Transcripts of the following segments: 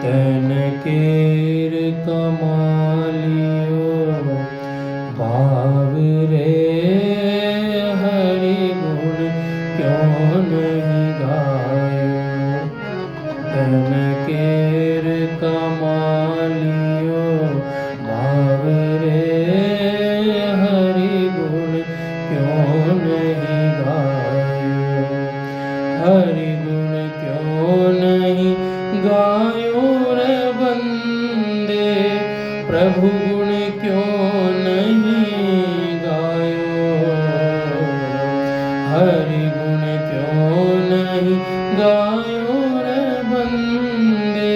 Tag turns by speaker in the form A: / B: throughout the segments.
A: तन केर कमालियो भाव रे हरि गुण क्यों नहीं गायो। तन केर कमालियो भाव रे हरि गुण क्यों नहीं गायो। हरि गुण क्यों नहीं गायो रे बंदे, प्रभु गुण क्यों नहीं गायो। हरि गुण क्यों नहीं गायो रे बंदे,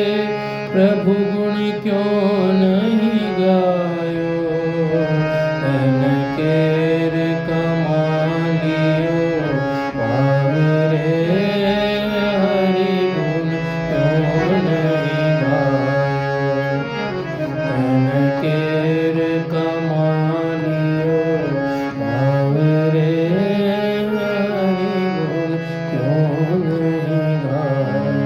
A: प्रभु गुण क्यों नहीं गायो। तन केर कमालियो भाव रे हरि गुण क्यों नहीं गायो। तन केर कमालियो भाव रे हरि गुण क्यों नहीं गायो।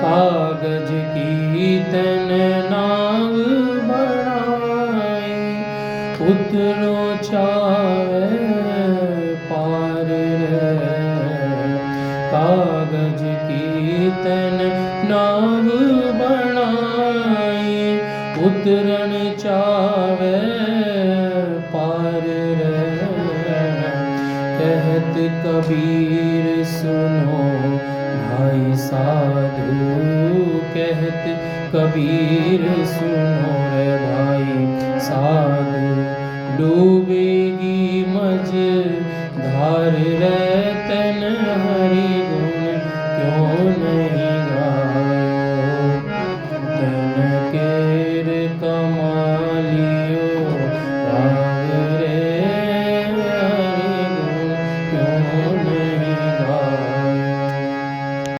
A: कागज की तन नाव बनाई, उतरो चावे पार रे। कागज की तन नाव बनाई, उतरन चावे पार रे। कहत कबीर सुनो भाई साधु, कहत कबीर सुनो रे भाई साधु। डूबेगी मझ धार रे, तन हरि गुण क्यों नहीं गायो। तन केर कमालियो